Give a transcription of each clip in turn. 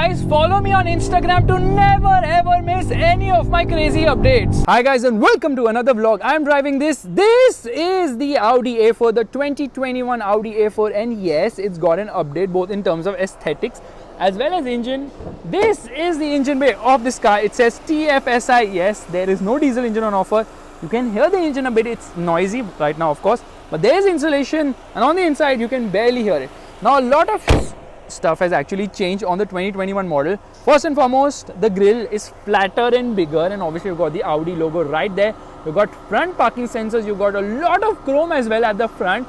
guys, follow me on Instagram to never ever miss any of my crazy updates. Hi guys and welcome to another vlog. I'm driving this. This is the Audi A4, the 2021 Audi A4, and yes, it's got an update both in terms of aesthetics as well as engine. This is the engine bay of this car. It says TFSI. Yes, there is no diesel engine on offer. You can hear the engine a bit. It's noisy right now, of course, but there is insulation, and on the inside you can barely hear it. Now a lot of stuff has actually changed on the 2021 model. First and foremost, the grille is flatter and bigger, and obviously you've got the Audi logo right there. You've got front parking sensors. You've got a lot of chrome as well at the front.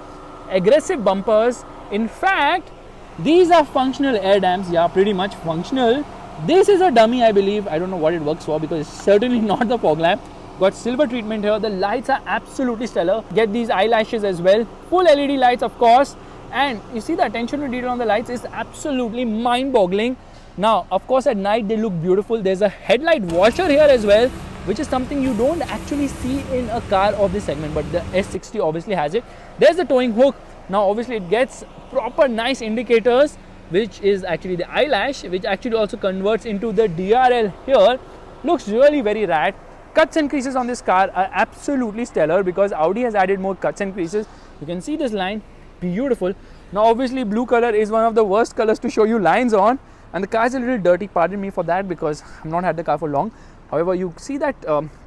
Aggressive bumpers. In fact, these are functional air dams. Yeah, pretty much functional. This is a dummy, I believe. I don't know what it works for because it's certainly not the fog lamp. Got silver treatment here. The lights are absolutely stellar. Get these eyelashes as well. Full LED lights, of course. And you see the attention to detail on the lights is absolutely mind-boggling. Now, of course, at night they look beautiful. There's a headlight washer here as well, which is something you don't actually see in a car of this segment, but the S60 obviously has it. There's the towing hook. Now, obviously, it gets proper nice indicators, which is actually the eyelash, which actually also converts into the DRL here. Looks really very rad. Cuts and creases on this car are absolutely stellar because Audi has added more cuts and creases. You can see this line. Beautiful. Now obviously blue color is one of the worst colors to show you lines on, and the car is a little dirty, pardon me for that because I've not had the car for long. However, you see that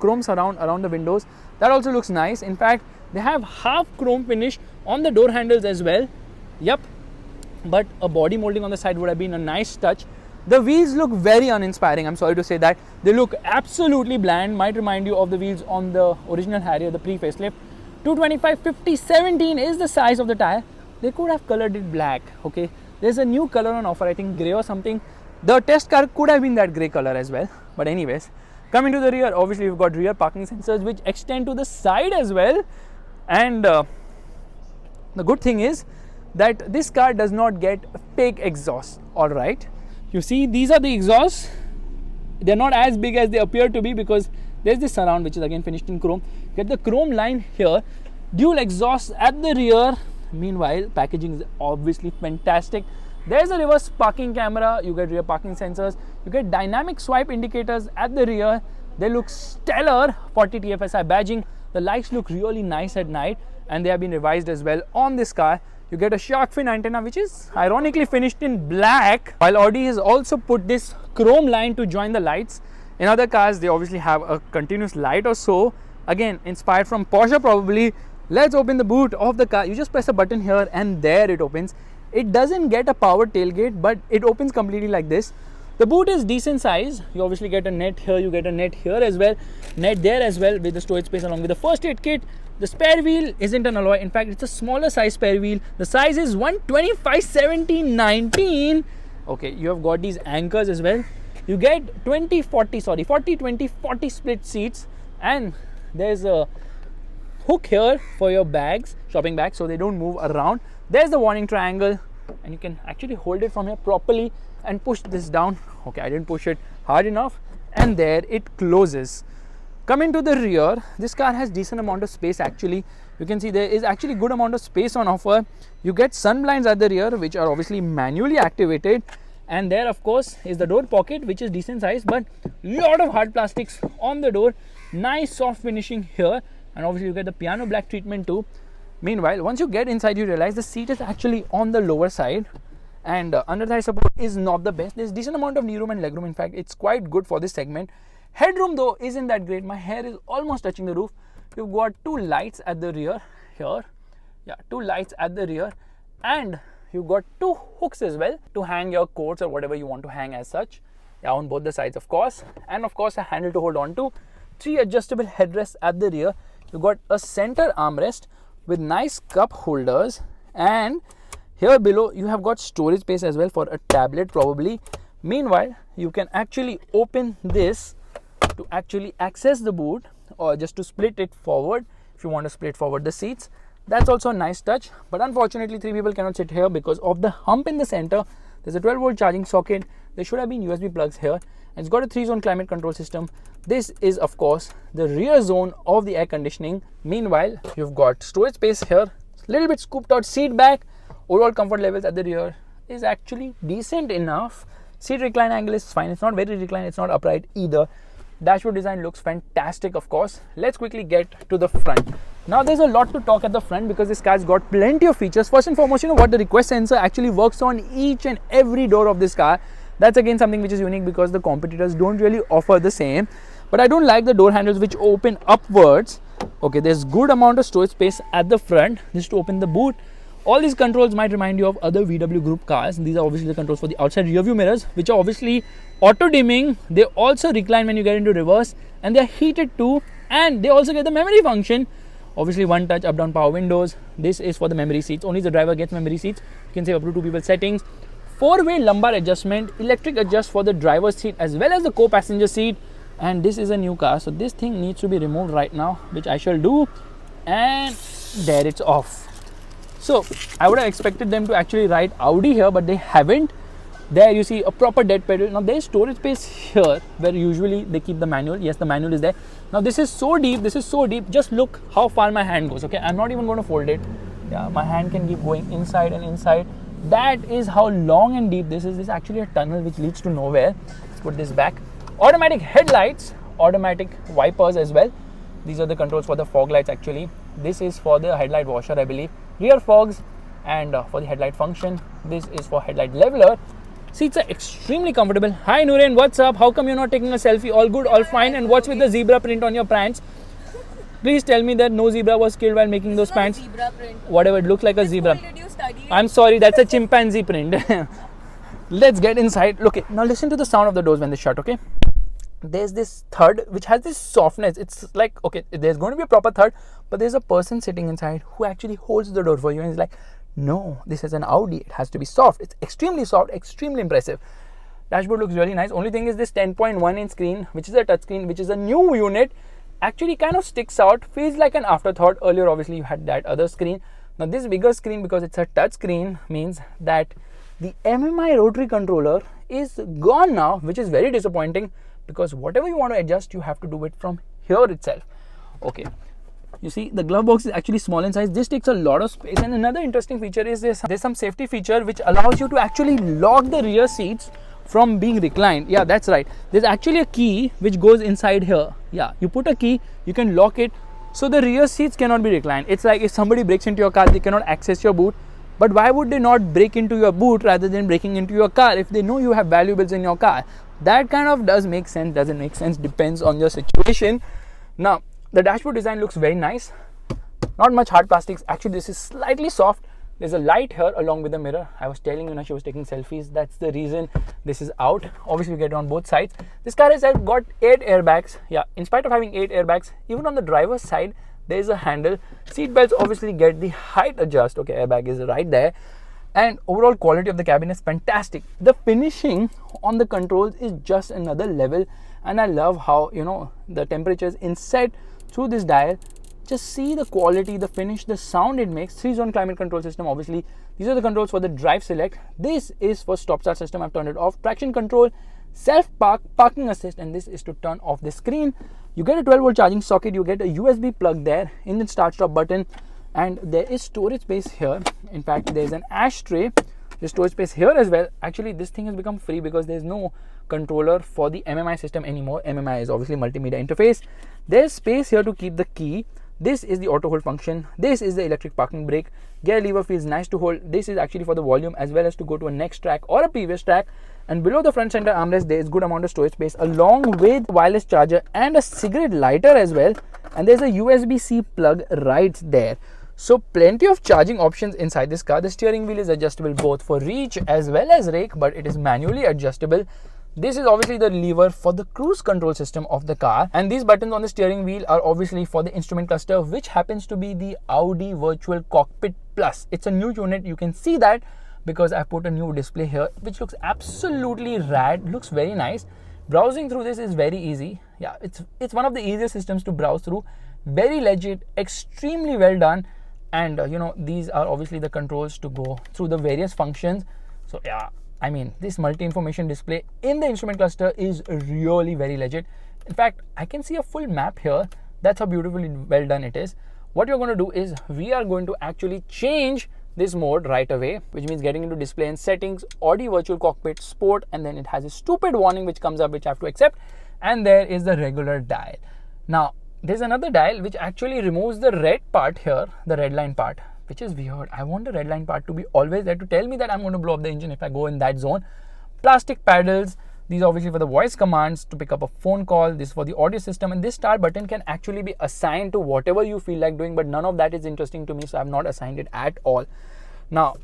chrome surround around the windows. That also looks nice. In fact, they have half chrome finish on the door handles as well. Yep, but a body molding on the side would have been a nice touch. The wheels look very uninspiring, I'm sorry to say that. They look absolutely bland. Might remind you of the wheels on the original Harrier, the pre-facelift. 225/50/17 is the size of the tire. They could have colored it black. Okay, there's a new color on offer, I think grey or something. The test car could have been that grey color as well. But anyways, coming to the rear, obviously you've got rear parking sensors which extend to the side as well. And the good thing is that this car does not get fake exhaust. All right, you see these are the exhausts. They're not as big as they appear to be because there's this surround which is again finished in chrome. Get the chrome line here. Dual exhaust at the rear. Meanwhile, packaging is obviously fantastic. There's a reverse parking camera. You get rear parking sensors. You get dynamic swipe indicators at the rear. They look stellar. 40 TFSI badging. The lights look really nice at night, and they have been revised as well on this car. You get a shark fin antenna which is ironically finished in black, while Audi has also put this chrome line to join the lights. In other cars, they obviously have a continuous light or so. Again, inspired from Porsche probably. Let's open the boot of the car. You just press a button here and there it opens. It doesn't get a power tailgate, but it opens completely like this. The boot is decent size. You obviously get a net here. You get a net here as well. Net there as well with the storage space along with the first aid kit. The spare wheel isn't an alloy. In fact, it's a smaller size spare wheel. The size is 125/70/19. Okay, you have got these anchors as well. You get 40/20/40 split seats, and there's a hook here for your bags, shopping bags, so they don't move around. There's the warning triangle, and you can actually hold it from here properly and push this down. Okay, I didn't push it hard enough, and there it closes. Coming to the rear, this car has decent amount of space actually. You can see there is actually good amount of space on offer. You get sun blinds at the rear, which are obviously manually activated. And there, of course, is the door pocket, which is decent size, but lot of hard plastics on the door. Nice soft finishing here, and obviously you get the piano black treatment too. Meanwhile, once you get inside, you realize the seat is actually on the lower side, and under thigh support is not the best. There's decent amount of knee room and leg room. In fact, it's quite good for this segment. Headroom though isn't that great. My hair is almost touching the roof. You've got two lights at the rear here. Yeah, two lights at the rear, and you've got two hooks as well to hang your coats or whatever you want to hang as such. Yeah, on both the sides, of course. And of course, a handle to hold on to. 3 adjustable headrests at the rear. You've got a center armrest with nice cup holders. And here below, you have got storage space as well for a tablet probably. Meanwhile, you can actually open this to actually access the boot, or just to split it forward if you want to split forward the seats. That's also a nice touch, but unfortunately 3 people cannot sit here because of the hump in the center. There's a 12-volt charging socket. There should have been USB plugs here. And it's got a 3-zone climate control system. This is of course the rear zone of the air conditioning. Meanwhile, you've got storage space here, a little bit scooped out seat back. Overall comfort levels at the rear is actually decent enough. Seat recline angle is fine. It's not very reclined, it's not upright either. Dashboard design looks fantastic, of course. Let's quickly get to the front. Now there's a lot to talk at the front because this car's got plenty of features. First and foremost, you know what, the request sensor actually works on each and every door of this car. That's again something which is unique because the competitors don't really offer the same. But I don't like the door handles which open upwards. Okay, there's good amount of storage space at the front just to open the boot. All these controls might remind you of other VW group cars. These are obviously the controls for the outside rear view mirrors, which are obviously auto dimming. They also recline when you get into reverse, and they're heated too, and they also get the memory function. Obviously one touch up down power windows. This is for the memory seats. Only the driver gets memory seats. You can save up to 2 people settings. 4-way lumbar adjustment, electric adjust for the driver's seat as well as the co-passenger seat. And this is a new car, so this thing needs to be removed right now, which I shall do. And there it's off. So I would have expected them to actually write Audi here, but they haven't. There you see a proper dead pedal. Now there's storage space here where usually they keep the manual. Yes, the manual is there. Now this is so deep, just look how far my hand goes. Okay, I'm not even going to fold it. Yeah, my hand can keep going inside and inside. That is how long and deep this is. This is actually a tunnel which leads to nowhere. Let's put this back. Automatic headlights, automatic wipers as well. These are the controls for the fog lights actually. This is for the headlight washer, I believe. Rear fogs, and for the headlight function. This is for headlight leveler. Seats are extremely comfortable. Hi Nuren, what's up? How come you're not taking a selfie? All good, all fine. And what's with the zebra print on your pants? Please tell me that no zebra was killed while making those pants. Zebra print. Whatever, it looks like a zebra. Did you study? I'm sorry, that's a chimpanzee print. Let's get inside. Okay, now listen to the sound of the doors when they shut, okay? There's this thud which has this softness. It's like, okay, there's going to be a proper thud, but there's a person sitting inside who actually holds the door for you, and he's like, no, this is an Audi, it has to be soft. It's extremely soft, extremely impressive. Dashboard looks really nice. Only thing is this 10.1 inch screen, which is a touch screen, which is a new unit, actually kind of sticks out, feels like an afterthought. Earlier obviously you had that other screen. Now this bigger screen, because it's a touch screen, means that the MMI rotary controller is gone now, which is very disappointing, because whatever you want to adjust, you have to do it from here itself. Okay, you see the glove box is actually small in size. This takes a lot of space. And another interesting feature is this, there's some safety feature which allows you to actually lock the rear seats from being reclined. Yeah, that's right, there's actually a key which goes inside here. Yeah, you put a key, you can lock it, so the rear seats cannot be reclined. It's like if somebody breaks into your car, they cannot access your boot. But why would they not break into your boot rather than breaking into your car if they know you have valuables in your car? That kind of does make sense, doesn't make sense, depends on your situation. Now, the dashboard design looks very nice. Not much hard plastics. Actually, this is slightly soft. There's a light here along with the mirror. I was telling you, she was taking selfies. That's the reason this is out. Obviously, we get it on both sides. This car has got 8 airbags. Yeah, in spite of having 8 airbags, even on the driver's side, there is a handle. Seat belts obviously get the height adjust. Okay, airbag is right there. And overall quality of the cabin is fantastic. The finishing on the controls is just another level, and I love how, the temperature is inset through this dial. Just see the quality, the finish, the sound it makes. 3-zone climate control system, obviously. These are the controls for the drive select. This is for stop start system. I've turned it off. Traction control, self park, parking assist, and this is to turn off the screen. You get a 12-volt charging socket. You get a USB plug there, engine start stop button. And there is storage space here. In fact, there's an ashtray. There's storage space here as well. Actually, this thing has become free because there's no controller for the MMI system anymore. MMI is obviously multimedia interface. There's space here to keep the key. This is the auto hold function. This is the electric parking brake. Gear lever feels nice to hold. This is actually for the volume as well as to go to a next track or a previous track. And below the front center armrest, there is good amount of storage space along with wireless charger and a cigarette lighter as well. And there's a USB-C plug right there. So plenty of charging options inside this car. The steering wheel is adjustable both for reach as well as rake, but it is manually adjustable. This is obviously the lever for the cruise control system of the car, and these buttons on the steering wheel are obviously for the instrument cluster, which happens to be the Audi Virtual Cockpit Plus. It's a new unit. You can see that because I put a new display here, which looks absolutely rad, looks very nice. Browsing through this is very easy. Yeah, it's one of the easiest systems to browse through. Very legit, extremely well done. And these are obviously the controls to go through the various functions. So yeah, I mean, this multi-information display in the instrument cluster is really very legit. In fact, I can see a full map here. That's how beautifully well done it is. What you're going to do is we are going to actually change this mode right away, which means getting into display and settings, Audi virtual cockpit, sport, and then it has a stupid warning which comes up, which I have to accept. And there is the regular dial. Now there's another dial which actually removes the red part here, the red line part, which is weird. I want the red line part to be always there to tell me that I'm going to blow up the engine if I go in that zone. Plastic paddles. These are obviously for the voice commands to pick up a phone call. This is for the audio system, and this start button can actually be assigned to whatever you feel like doing, but none of that is interesting to me, so I've not assigned it at all. Now,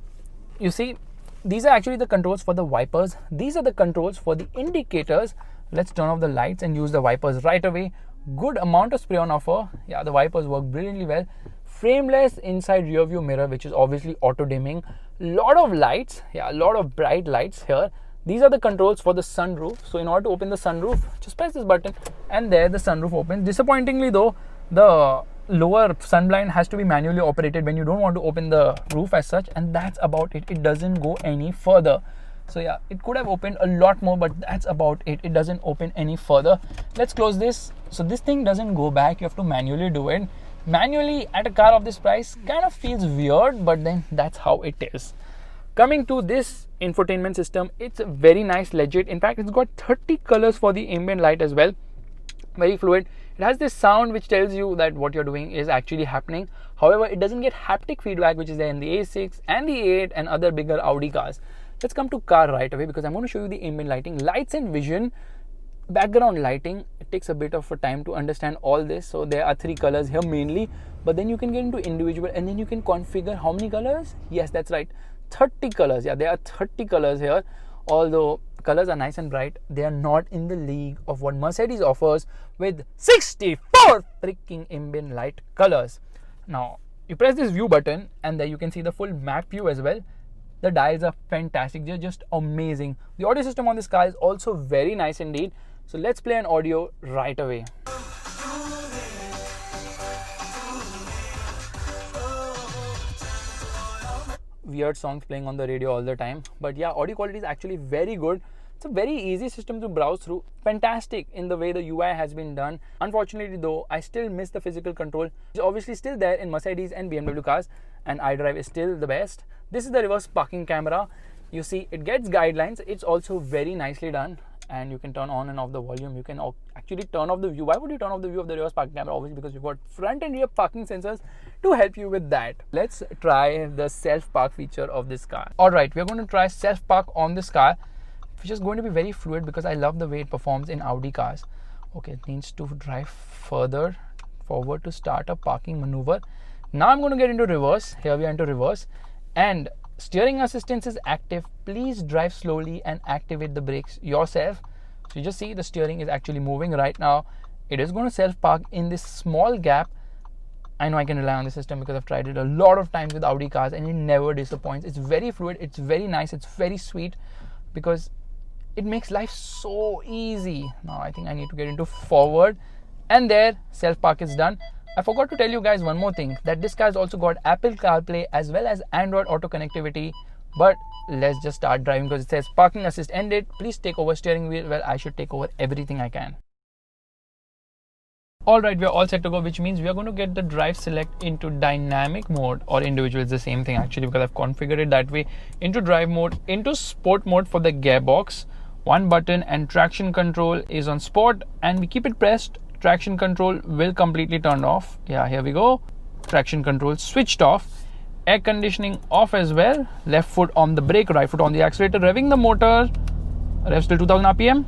you see, these are actually the controls for the wipers. These are the controls for the indicators. Let's turn off the lights and use the wipers right away. Good amount of spray on offer. Yeah, the wipers work brilliantly well. Frameless inside rear view mirror, which is obviously auto dimming. Lot of lights. Yeah, a lot of bright lights here. These are the controls for the sunroof. So in order to open the sunroof, just press this button and there the sunroof opens. Disappointingly though, the lower sunblind has to be manually operated when you don't want to open the roof as such, and that's about it. It doesn't go any further. So yeah, it could have opened a lot more, but that's about it. It doesn't open any further. Let's close this. So this thing doesn't go back. You have to manually do it. Manually at a car of this price kind of feels weird, but then that's how it is. Coming to this infotainment system, it's very nice, legit. In fact, it's got 30 colors for the ambient light as well. Very fluid. It has this sound which tells you that what you're doing is actually happening. However, it doesn't get haptic feedback, which is there in the A6 and the A8 and other bigger Audi cars. Let's come to car right away because I'm going to show you the ambient lighting, lights and vision. Background lighting, it takes a bit of a time to understand all this. So there are 3 colors here mainly, but then you can get into individual and then you can configure how many colors. Yes, that's right, 30 colors. Yeah, there are 30 colors here. Although colors are nice and bright, they are not in the league of what Mercedes offers with 64 freaking ambient light colors. Now you press this view button and there you can see the full map view as well. The dials are fantastic, they're just amazing. The audio system on this car is also very nice indeed. So let's play an audio right away. Weird songs playing on the radio all the time, but yeah, audio quality is actually very good. It's a very easy system to browse through. Fantastic in the way the UI has been done. Unfortunately though, I still miss the physical control. It's obviously still there in Mercedes and BMW cars, and iDrive is still the best. This is the reverse parking camera. You see, it gets guidelines. It's also very nicely done, and you can turn on and off the volume. You can actually turn off the view. Why would you turn off the view of the reverse parking camera? Obviously because you've got front and rear parking sensors to help you with that. Let's try the self-park feature of this car. Alright, we're going to try self-park on this car, which is going to be very fluid because I love the way it performs in Audi cars. Okay, it needs to drive further forward to start a parking maneuver. Now I'm going to get into reverse. Here we are into reverse, and steering assistance is active. Please drive slowly and activate the brakes yourself. So you just see the steering is actually moving right now. It is going to self-park in this small gap. I know I can rely on the system because I've tried it a lot of times with Audi cars and it never disappoints. It's very fluid, it's very nice, it's very sweet because it makes life so easy. Now I think I need to get into forward, and there, self-park is done. I forgot to tell you guys one more thing, that this car has also got Apple CarPlay as well as Android Auto connectivity. But let's just start driving because it says parking assist ended. Please take over steering wheel. Well, I should take over everything I can. Alright, we are all set to go, which means we are going to get the drive select into dynamic mode, or individual. It's the same thing actually because I've configured it that way. Into drive mode, into sport mode for the gearbox. One button, and traction control is on sport, and we keep it pressed. Traction control will completely turn off. Yeah, here we go. Traction control switched off. Air conditioning off as well. Left foot on the brake, right foot on the accelerator. Revving the motor. Revs till 2000 RPM.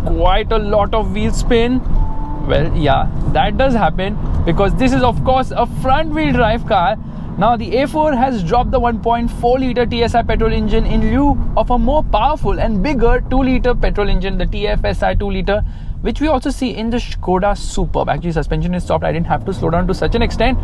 Quite a lot of wheel spin. Well, yeah, that does happen because this is of course a front wheel drive car. Now the A4 has dropped the 1.4 litre TSI petrol engine in lieu of a more powerful and bigger 2 litre petrol engine, the TFSI 2 litre, which we also see in the Skoda Superb. Actually, suspension is soft. I didn't have to slow down to such an extent.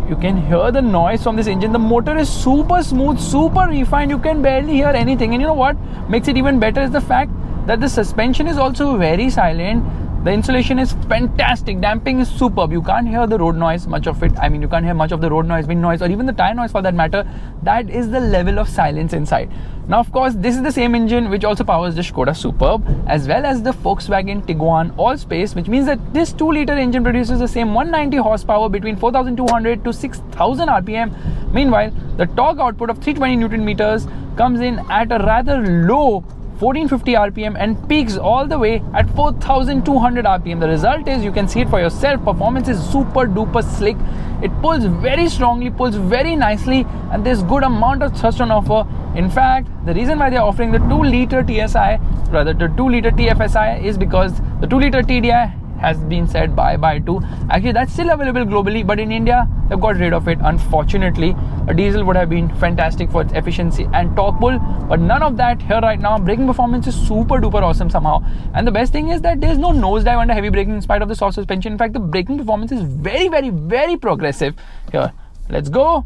You can hear the noise from this engine. The motor is super smooth, super refined. You can barely hear anything. And you know what makes it even better is the fact that the suspension is also very silent. The insulation is fantastic. Damping is superb. You can't hear the road noise, much of it. I mean, you can't hear much of the road noise, wind noise, or even the tire noise for that matter. That is the level of silence inside. Now, of course, this is the same engine which also powers the Skoda Superb as well as the Volkswagen Tiguan Allspace, which means that this 2-liter engine produces the same 190 horsepower between 4,200 to 6,000 RPM. Meanwhile, the torque output of 320 Newton meters comes in at a rather low 1450 RPM and peaks all the way at 4200 RPM. The result is, you can see it for yourself, performance is super duper slick. It pulls very strongly, pulls very nicely, and there's good amount of thrust on offer. In fact, the reason why they're offering the 2-liter TFSI is because the 2-liter TDI has been said bye-bye to. Actually, that's still available globally, but in India, they've got rid of it, unfortunately. A diesel would have been fantastic for its efficiency and torque pull, but none of that here right now. Braking performance is super duper awesome somehow. And the best thing is that there's no nosedive under heavy braking in spite of the soft suspension. In fact, the braking performance is very, very, very progressive. Here, let's go.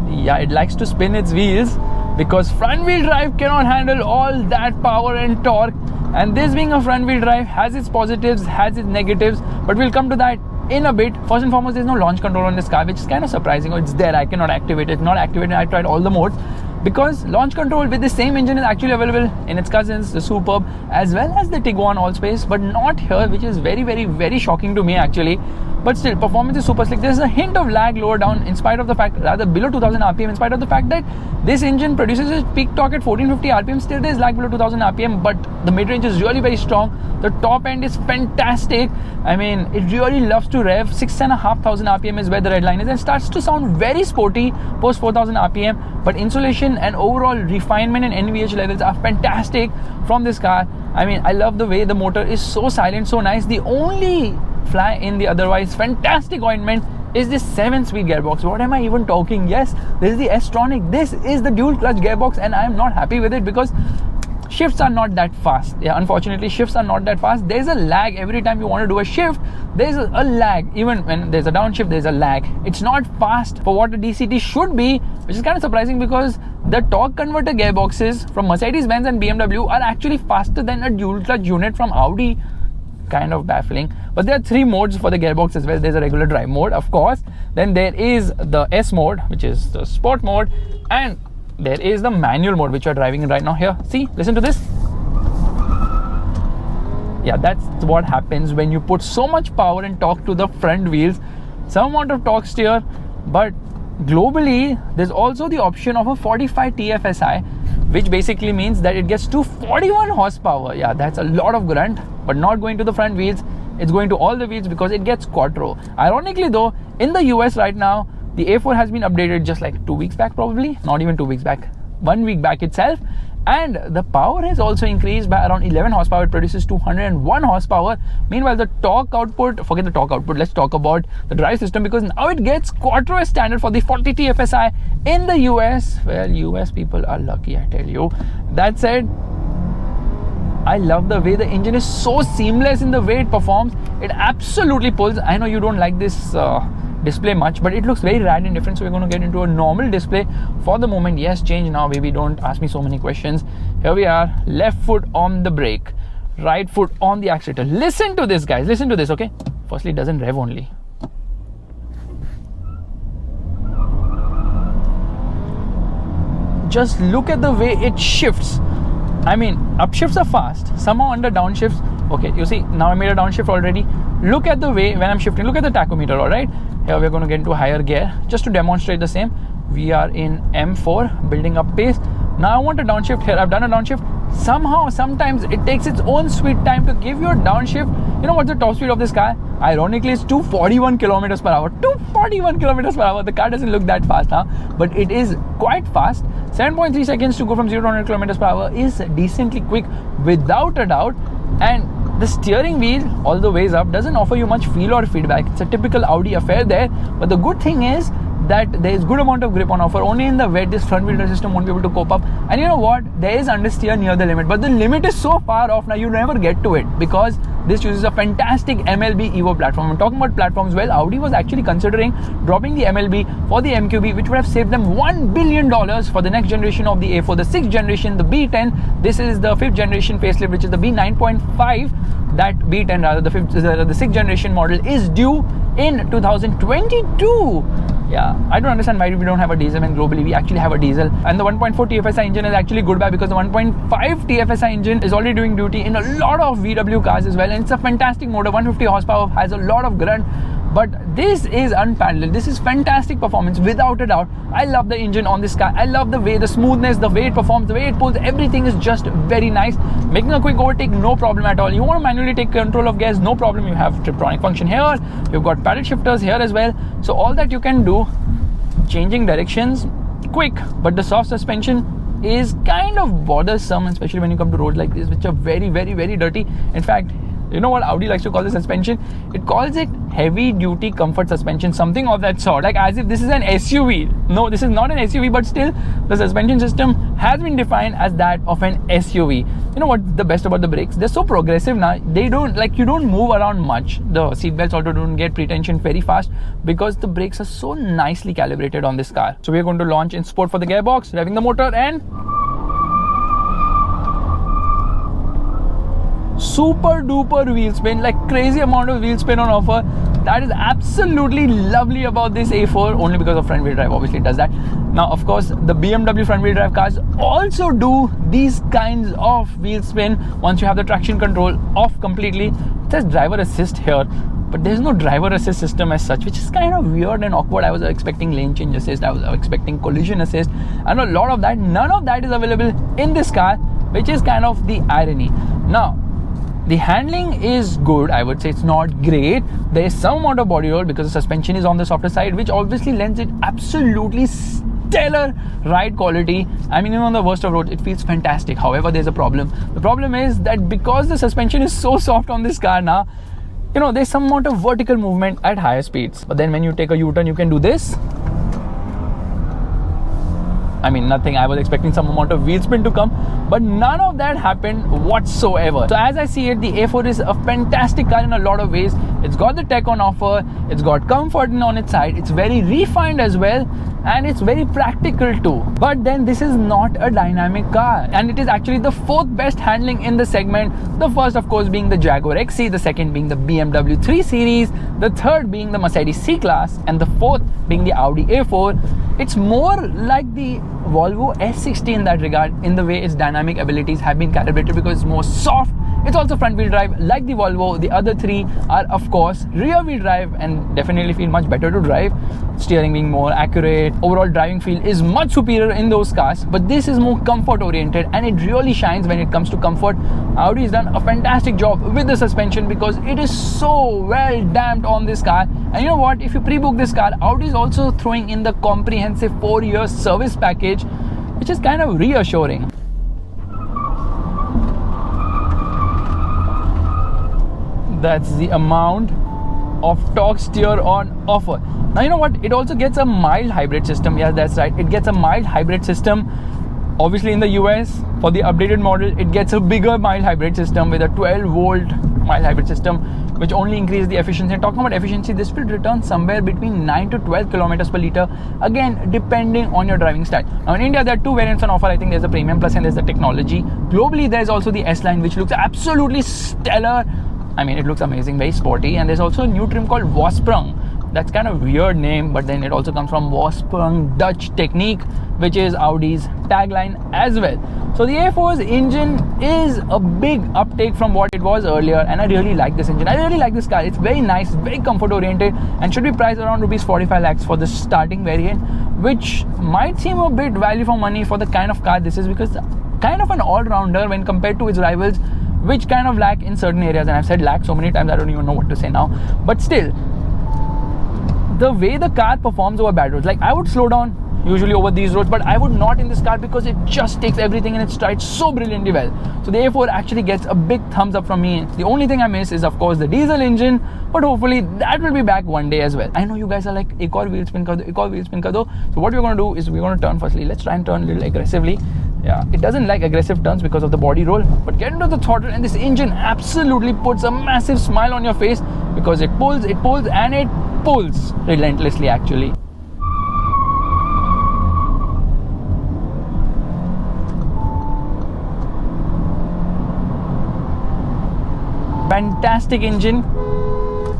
Yeah, it likes to spin its wheels because front wheel drive cannot handle all that power and torque, and this being a front wheel drive has its positives, has its negatives, but we'll come to that in a bit. First and foremost, there's no launch control on this car, which is kind of surprising. It's there, I cannot activate it. It's not activated. I tried all the modes because launch control with the same engine is actually available in its cousins, the Superb as well as the Tiguan Allspace, but not here, which is very, very, very shocking to me actually. But still, performance is super slick. There's a hint of lag lower down in spite of the fact, rather below 2000 RPM, in spite of the fact that this engine produces its peak torque at 1450 RPM. Still there's lag below 2000 RPM, but the mid-range is really very strong. The top end is fantastic. I mean, it really loves to rev. 6,500 RPM is where the red line is, and starts to sound very sporty post 4000 RPM. But insulation and overall refinement and NVH levels are fantastic from this car. I mean, I love the way the motor is so silent, so nice. The only fly in the otherwise fantastic ointment is this 7-speed gearbox. What am I even talking? Yes, this is the S-Tronic. This is the dual clutch gearbox, and I am not happy with it because shifts are not that fast. Yeah, unfortunately, shifts are not that fast. There's a lag every time you want to do a shift. There's a lag. Even when there's a downshift, there's a lag. It's not fast for what a DCT should be, which is kind of surprising because the torque converter gearboxes from Mercedes-Benz and BMW are actually faster than a dual clutch unit from Audi. Kind of baffling. But there are 3 modes for the gearbox as well. There's a regular drive mode, of course. Then there is the S mode, which is the sport mode, and there is the manual mode, which you're driving in right now. Here, see, listen to this. Yeah, that's what happens when you put so much power and torque to the front wheels. Some amount of torque steer, but globally there's also the option of a 45 TFSI, which basically means that it gets to 41 horsepower. Yeah, that's a lot of grunt, but not going to the front wheels. It's going to all the wheels because it gets quattro. Ironically though, in the US right now, the A4 has been updated just like 2 weeks back, probably not even 2 weeks back, 1 week back itself, and the power has also increased by around 11 horsepower. It produces 201 horsepower. Meanwhile, the torque output, forget the torque output, let's talk about the drive system, because now it gets quattro as standard for the 40 TFSI in the US. Well, US people are lucky, I tell you. That said, I love the way the engine is so seamless in the way it performs. It absolutely pulls. I know you don't like this display much, but it looks very rad and different, so we're going to get into a normal display for the moment. Yes, change now, baby, don't ask me so many questions. Here we are, left foot on the brake, right foot on the accelerator. Listen to this, guys, listen to this. Okay, firstly, it doesn't rev only. Just look at the way it shifts. I mean, upshifts are fast, somehow under downshifts. Okay, you see, now I made a downshift already. Look at the way when I'm shifting, look at the tachometer. All right, here we're going to get into a higher gear just to demonstrate the same. We are in M4, building up pace. Now I want a downshift. Here I've done a downshift. Somehow, sometimes it takes its own sweet time to give you a downshift. You know what's the top speed of this car? Ironically, it's 241 kilometers per hour. 241 kilometers per hour. The car doesn't look that fast, huh? But it is quite fast. 7.3 seconds to go from 0 to 100 kilometers per hour is decently quick, without a doubt. And the steering wheel, all the ways up, doesn't offer you much feel or feedback. It's a typical Audi affair there. But the good thing is that there is good amount of grip on offer. Only in the wet, this front wheel drive system won't be able to cope up. And you know what? There is understeer near the limit, but the limit is so far off now, you never get to it because this uses a fantastic MLB Evo platform. I'm talking about platforms, well, Audi was actually considering dropping the MLB for the MQB, which would have saved them $1 billion for the next generation of the A4, the 6th generation, the B10. This is the 5th generation facelift, which is the B9.5. That B10 rather, the 6th generation model is due in 2022. Yeah, I don't understand why we don't have a diesel when globally we actually have a diesel. And the 1.4 TFSI engine is actually good because the 1.5 TFSI engine is already doing duty in a lot of VW cars as well, and it's a fantastic motor, 150 horsepower, has a lot of grunt. But this is unparalleled. This is fantastic performance without a doubt. I love the engine on this car. I love the way, the smoothness, the way it performs, the way it pulls. Everything is just very nice. Making a quick overtake, no problem at all. You want to manually take control of gears, no problem. You have Tiptronic function here. You've got paddle shifters here as well. So all that you can do, changing directions, quick. But the soft suspension is kind of bothersome, especially when you come to roads like this, which are very, very, very dirty. In fact, you know what Audi likes to call the suspension? It calls it heavy duty comfort suspension, something of that sort, like as if this is an SUV. No, this is not an SUV, but still the suspension system has been defined as that of an SUV. You know what the best about the brakes? They're so progressive now. They don't, like, you don't move around much. The seat belts also don't get pretension very fast because the brakes are so nicely calibrated on this car. So we're going to launch in sport for the gearbox, revving the motor, and super duper wheel spin, like crazy amount of wheel spin on offer. That is absolutely lovely about this A4, only because of front wheel drive, obviously it does that. Now of course the BMW front wheel drive cars also do these kinds of wheel spin once you have the traction control off completely. It says driver assist here, but there's no driver assist system as such, which is kind of weird and awkward. I was expecting lane change assist, I was expecting collision assist, and a lot of that, none of that is available in this car, which is kind of the irony. Now the handling is good, I would say. It's not great. There is some amount of body roll because the suspension is on the softer side, which obviously lends it absolutely stellar ride quality. I mean, even on the worst of roads, it feels fantastic. However, there's a problem. The problem is that because the suspension is so soft on this car now, you know, there's some amount of vertical movement at higher speeds. But then when you take a U-turn, you can do this. I mean, nothing. I was expecting some amount of wheel spin to come, but none of that happened whatsoever. So as I see it, the A4 is a fantastic car in a lot of ways. It's got the tech on offer, it's got comfort on its side, it's very refined as well, and it's very practical too. But then this is not a dynamic car, and it is actually the 4th best handling in the segment. The first, of course, being the Jaguar XC, the second being the BMW 3 Series, the third being the Mercedes C-Class, and the 4th being the Audi A4. It's more like the Volvo S60 in that regard, in the way its dynamic abilities have been calibrated, because it's more soft. It's also front wheel drive like the Volvo. The other three are of course rear wheel drive and definitely feel much better to drive. Steering being more accurate, overall driving feel is much superior in those cars, but this is more comfort oriented, and it really shines when it comes to comfort. Audi has done a fantastic job with the suspension because it is so well damped on this car. And you know what, if you pre-book this car, Audi is also throwing in the comprehensive 4-year service package, which is kind of reassuring. That's the amount of torque steer on offer. Now you know what, it also gets a mild hybrid system. Yeah, that's right, it gets a mild hybrid system. Obviously in the US, for the updated model, it gets a bigger mild hybrid system with a 12-volt mild hybrid system, which only increases the efficiency. And talking about efficiency, this will return somewhere between 9 to 12 kilometers per liter, again depending on your driving style. Now in India, there are two variants on offer. I think there's a Premium Plus and there's the Technology. Globally, there's also the S-Line, which looks absolutely stellar. I mean, it looks amazing, very sporty. And there's also a new trim called Vorsprung. That's kind of weird name, but then it also comes from Vorsprung Dutch Technique, which is Audi's tagline as well. So the A4's engine is a big uptake from what it was earlier, and I really like this engine. I really like this car. It's very nice, very comfort oriented, and should be priced around rupees 45 lakhs for the starting variant, which might seem a bit value for money for the kind of car this is, because kind of an all-rounder when compared to its rivals, which kind of lack in certain areas. And I've said lack so many times, I don't even know what to say now. But still, the way the car performs over bad roads, like I would slow down usually over these roads, but I would not in this car because it just takes everything in its stride so brilliantly well. So the A4 actually gets a big thumbs up from me. The only thing I miss is of course the diesel engine, but hopefully that will be back one day as well. I know you guys are like, ek aur wheel spin kar do, ek aur wheel spin kar do. So what we're going to do is we're going to turn firstly. Let's try and turn a little aggressively. Yeah, it doesn't like aggressive turns because of the body roll, but get into the throttle and this engine absolutely puts a massive smile on your face because it pulls and it pulls relentlessly actually. Fantastic engine.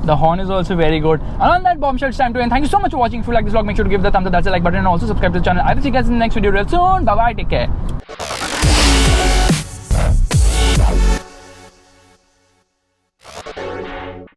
The horn is also very good. And on that bombshell, it's time to end. Thank you so much for watching. If you like this vlog, make sure to give the thumbs up, that's a like button, and also subscribe to the channel. I will see you guys in the next video real soon. Bye bye, take care.